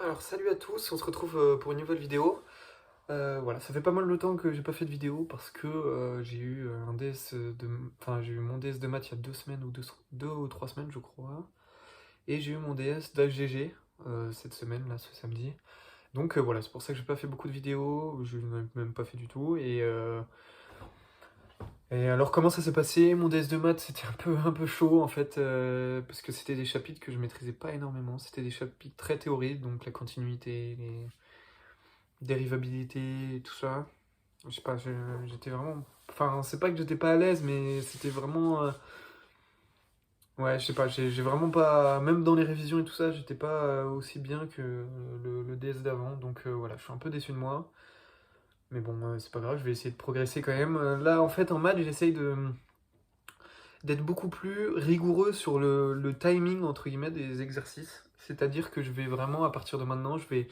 Alors salut à tous, on se retrouve pour une nouvelle vidéo. Voilà, ça fait pas mal de temps que j'ai pas fait de vidéo parce que j'ai eu un DS enfin j'ai eu mon DS de maths il y a 2 semaines ou 2 ou 3 semaines je crois. Et j'ai eu mon DS d'HGG cette semaine là, ce samedi. Donc voilà, c'est pour ça que j'ai pas fait beaucoup de vidéos, je n'en ai même pas fait du tout. Et alors comment ça s'est passé? Mon DS de maths c'était un peu chaud en fait, parce que c'était des chapitres que je maîtrisais pas énormément. C'était des chapitres très théoriques, donc la continuité, les dérivabilité, tout ça. Je sais pas, j'étais vraiment. Enfin, c'est pas que j'étais pas à l'aise, mais c'était vraiment. Ouais, je sais pas, j'ai vraiment pas. Même dans les révisions et tout ça, j'étais pas aussi bien que le DS d'avant. Donc voilà, je suis un peu déçu de moi. Mais bon, c'est pas grave, je vais essayer de progresser quand même. Là, en fait, en maths, j'essaye d'être beaucoup plus rigoureux sur le timing, entre guillemets, des exercices. C'est-à-dire que je vais vraiment, à partir de maintenant, je vais.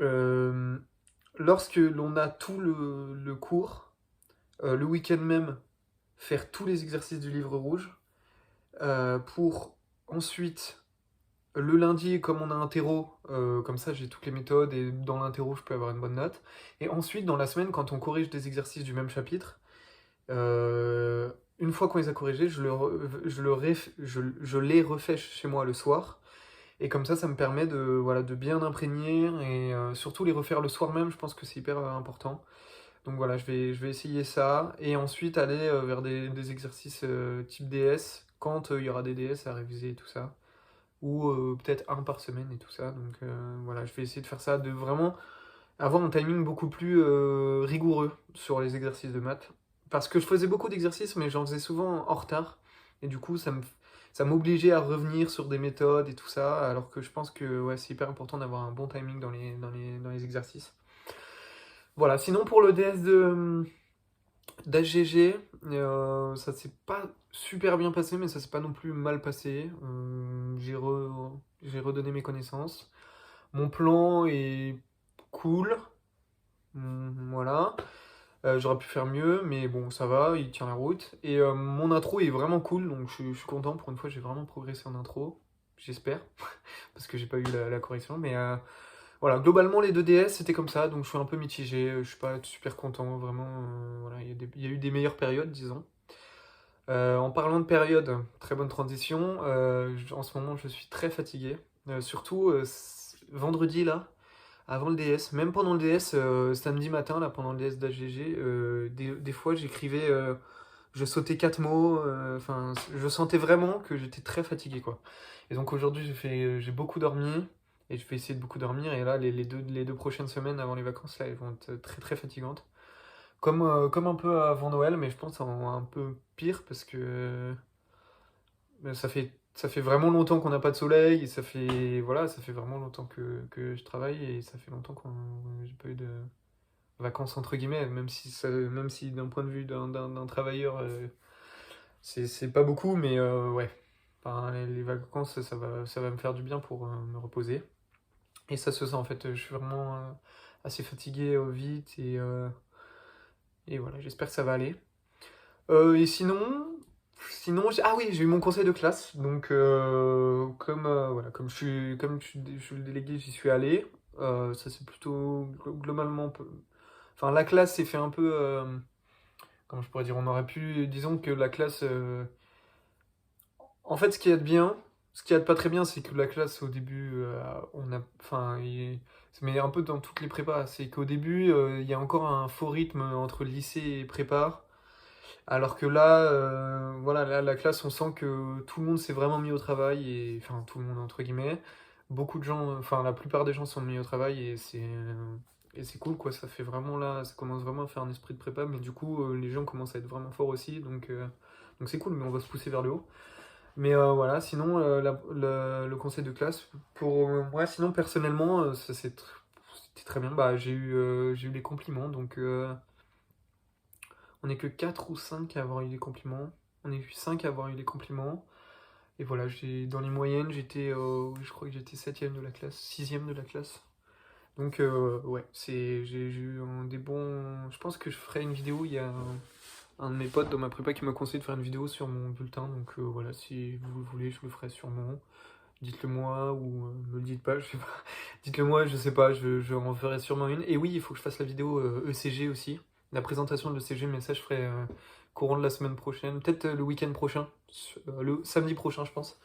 euh, Lorsque l'on a tout le cours, le week-end même, faire tous les exercices du livre rouge, pour ensuite, le lundi, comme on a un terreau, comme ça j'ai toutes les méthodes et dans l'interro je peux avoir une bonne note. Et ensuite, dans la semaine, quand on corrige des exercices du même chapitre, euh, une fois qu'on les a corrigés, je les refais chez moi le soir. Et comme ça me permet voilà, de bien imprégner et surtout les refaire le soir même, je pense que c'est hyper important. Donc voilà, je vais essayer ça. Et ensuite aller vers des exercices type DS, quand il y aura des DS à réviser et tout ça. Ou peut-être un par semaine et tout ça. Donc voilà, je vais essayer de faire ça, de vraiment avoir un timing beaucoup plus rigoureux sur les exercices de maths. Parce que je faisais beaucoup d'exercices, mais j'en faisais souvent en retard. Et du coup, ça m'obligeait à revenir sur des méthodes et tout ça. Alors que je pense que ouais, c'est hyper important d'avoir un bon timing dans les exercices. Voilà, sinon pour le DS d'HGG, ça s'est pas super bien passé, mais ça s'est pas non plus mal passé. J'ai redonné mes connaissances. Mon plan est cool, voilà. J'aurais pu faire mieux, mais bon, ça va, il tient la route. Et mon intro est vraiment cool, donc je suis content. Pour une fois, j'ai vraiment progressé en intro, j'espère, parce que j'ai pas eu la correction. Mais voilà, globalement, les 2DS, c'était comme ça, donc je suis un peu mitigé. Je suis pas super content, vraiment. Voilà, il y a eu des meilleures périodes, disons. En parlant de période, très bonne transition. En ce moment, je suis très fatigué. Surtout vendredi, là, avant le DS. Même pendant le DS, samedi matin, là, pendant le DS d'HGG, des fois, j'écrivais. Je sautais 4 mots. Enfin, je sentais vraiment que j'étais très fatigué, quoi. Et donc aujourd'hui, j'ai beaucoup dormi. Et je vais essayer de beaucoup dormir. Et là, les deux prochaines semaines avant les vacances, là, elles vont être très très fatigantes. Comme un peu avant Noël, mais je pense en un peu pire parce que ça fait vraiment longtemps qu'on n'a pas de soleil et ça fait vraiment longtemps que je travaille et ça fait longtemps qu'on j'ai pas eu de vacances entre guillemets, même si d'un point de vue d'un travailleur, c'est pas beaucoup, mais ouais. Enfin, les vacances, ça va me faire du bien pour me reposer. Et ça se sent en fait, je suis vraiment assez fatigué vite et voilà, j'espère que ça va aller. Et sinon, ah oui, j'ai eu mon conseil de classe. Donc, voilà, comme je suis le délégué, j'y suis allé. Ça c'est plutôt globalement. Enfin, la classe s'est fait un peu. Comment je pourrais dire? On aurait pu. Disons que la classe. En fait, ce qu'il y a de bien, ce qu'il y a de pas très bien, c'est que la classe au début, on a. Enfin, mais un peu dans toutes les prépas, c'est qu'au début, il y a encore un faux rythme entre lycée et prépa. Alors que là, voilà, là, la classe, on sent que tout le monde s'est vraiment mis au travail, et enfin tout le monde entre guillemets. Beaucoup de gens, enfin la plupart des gens sont mis au travail et c'est cool quoi. Ça fait vraiment là, ça commence vraiment à faire un esprit de prépa, mais du coup les gens commencent à être vraiment forts aussi, donc c'est cool, mais on va se pousser vers le haut. Mais voilà, sinon le conseil de classe pour moi, sinon personnellement, c'était très bien. Bah j'ai eu les compliments, donc. On n'est que 4 ou 5 à avoir eu des compliments. On est 5 à avoir eu des compliments. Et voilà, dans les moyennes, je crois que j'étais septième de la classe, sixième de la classe. Donc ouais, j'ai eu des bons. Je pense que je ferai une vidéo. Il y a un de mes potes dans ma prépa qui m'a conseillé de faire une vidéo sur mon bulletin. Donc voilà, si vous le voulez, je le ferai sûrement. dites-le moi ou me le dites pas, je sais pas. Dites-le moi, je sais pas, je en ferai sûrement une. Et oui, il faut que je fasse la vidéo ECG aussi, la présentation de l'ECG, mais ça je ferai courant de la semaine prochaine, peut-être le week-end prochain, le samedi prochain je pense.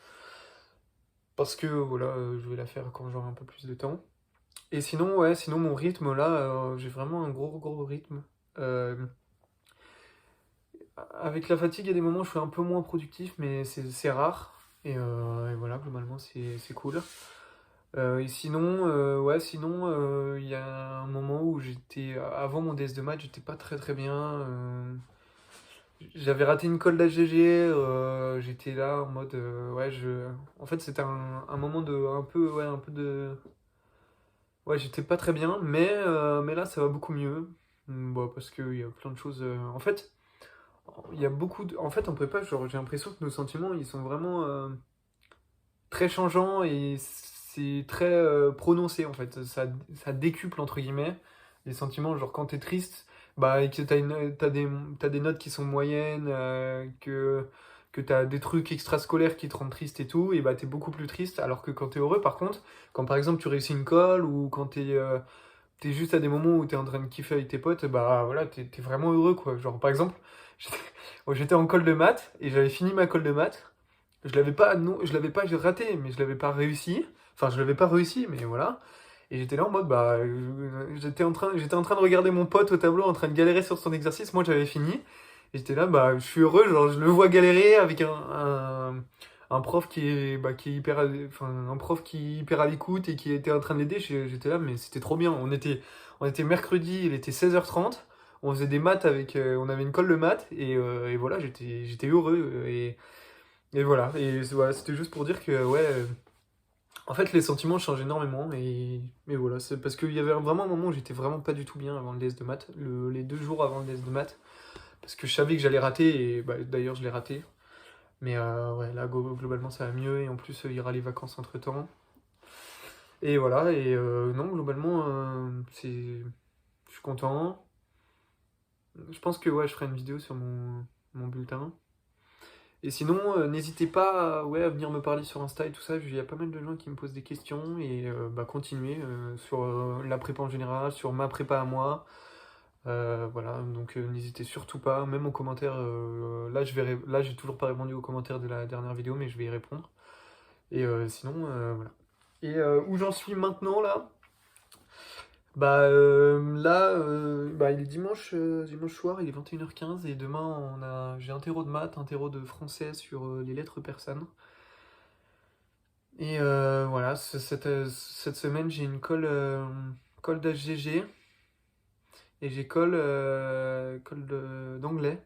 Parce que voilà, je vais la faire quand j'aurai un peu plus de temps. Et sinon, ouais, sinon mon rythme là, j'ai vraiment un gros rythme. Euh, Avec la fatigue, il y a des moments où je suis un peu moins productif, mais c'est rare. Et voilà, globalement, c'est cool. Et sinon, ouais, sinon, il y a un moment où avant mon DS de maths, j'étais pas très bien. J'avais raté une colle d'HGG, j'étais là en mode, ouais, en fait, c'était un moment un peu, ouais, un peu ouais, j'étais pas très bien, mais là, ça va beaucoup mieux. Bon, parce qu'il y a plein de choses. En fait, il y a beaucoup de. En fait, on peut pas. Genre, j'ai l'impression que nos sentiments, ils sont vraiment très changeants et c'est très prononcé en fait. Ça décuple entre guillemets les sentiments. Genre, quand t'es triste, bah, et que t'as des notes qui sont moyennes, que t'as des trucs extrascolaires qui te rendent triste et tout, et bah, t'es beaucoup plus triste. Alors que quand t'es heureux, par contre, quand par exemple tu réussis une colle ou quand t'es juste à des moments où t'es en train de kiffer avec tes potes, bah voilà, t'es vraiment heureux quoi. Genre par exemple, j'étais j'étais en colle de maths et j'avais fini ma colle de maths. Je l'avais pas, non, je l'avais pas raté, mais je l'avais pas réussi. Enfin, je l'avais pas réussi, mais voilà. Et j'étais là en mode, bah, j'étais en train de regarder mon pote au tableau en train de galérer sur son exercice. Moi, j'avais fini. Et j'étais là, bah, je suis heureux. Genre, je le vois galérer avec un prof qui est hyper, enfin, un prof qui est hyper à l'écoute et qui était en train de l'aider. J'étais là, mais c'était trop bien. On était mercredi, il était 16h30. On faisait des maths on avait une colle de maths et voilà, j'étais heureux et voilà. Voilà, c'était juste pour dire que ouais, en fait, les sentiments changent énormément et voilà, c'est parce qu'il y avait vraiment un moment où j'étais vraiment pas du tout bien avant le DS de maths, les 2 jours avant le DS de maths, parce que je savais que j'allais rater et bah, d'ailleurs je l'ai raté. Mais ouais, là globalement ça va mieux et en plus il y aura les vacances entre temps. Et voilà, et non, globalement je suis content. Je pense que ouais, je ferai une vidéo sur mon bulletin. Et sinon, n'hésitez pas ouais, à venir me parler sur Insta et tout ça. Il y a pas mal de gens qui me posent des questions et bah, continuez sur la prépa en général, sur ma prépa à moi. Voilà, donc n'hésitez surtout pas, même aux commentaires. Là, j'ai toujours pas répondu aux commentaires de la dernière vidéo, mais je vais y répondre. Et sinon, voilà. Et où j'en suis maintenant là? Bah là, bah, il est dimanche soir, il est 21h15 et demain j'ai un terreau de maths, un terreau de français sur les lettres persanes. Et voilà, cette semaine j'ai une colle d'HGG et j'ai colle d'anglais.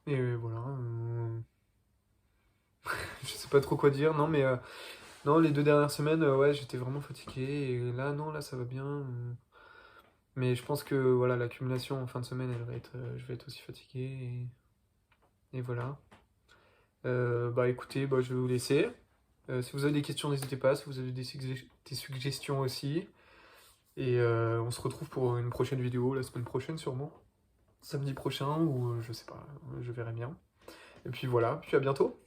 Et voilà, je sais pas trop quoi dire, non mais non, les 2 dernières semaines, ouais, j'étais vraiment fatigué et là, non, là ça va bien. Mais je pense que voilà, l'accumulation en fin de semaine, je vais être aussi fatigué et voilà. Bah écoutez, bah, je vais vous laisser. Si vous avez des questions, n'hésitez pas. Si vous avez des suggestions aussi. Et on se retrouve pour une prochaine vidéo la semaine prochaine sûrement. Samedi prochain ou je sais pas, je verrai bien. Et puis voilà, puis à bientôt.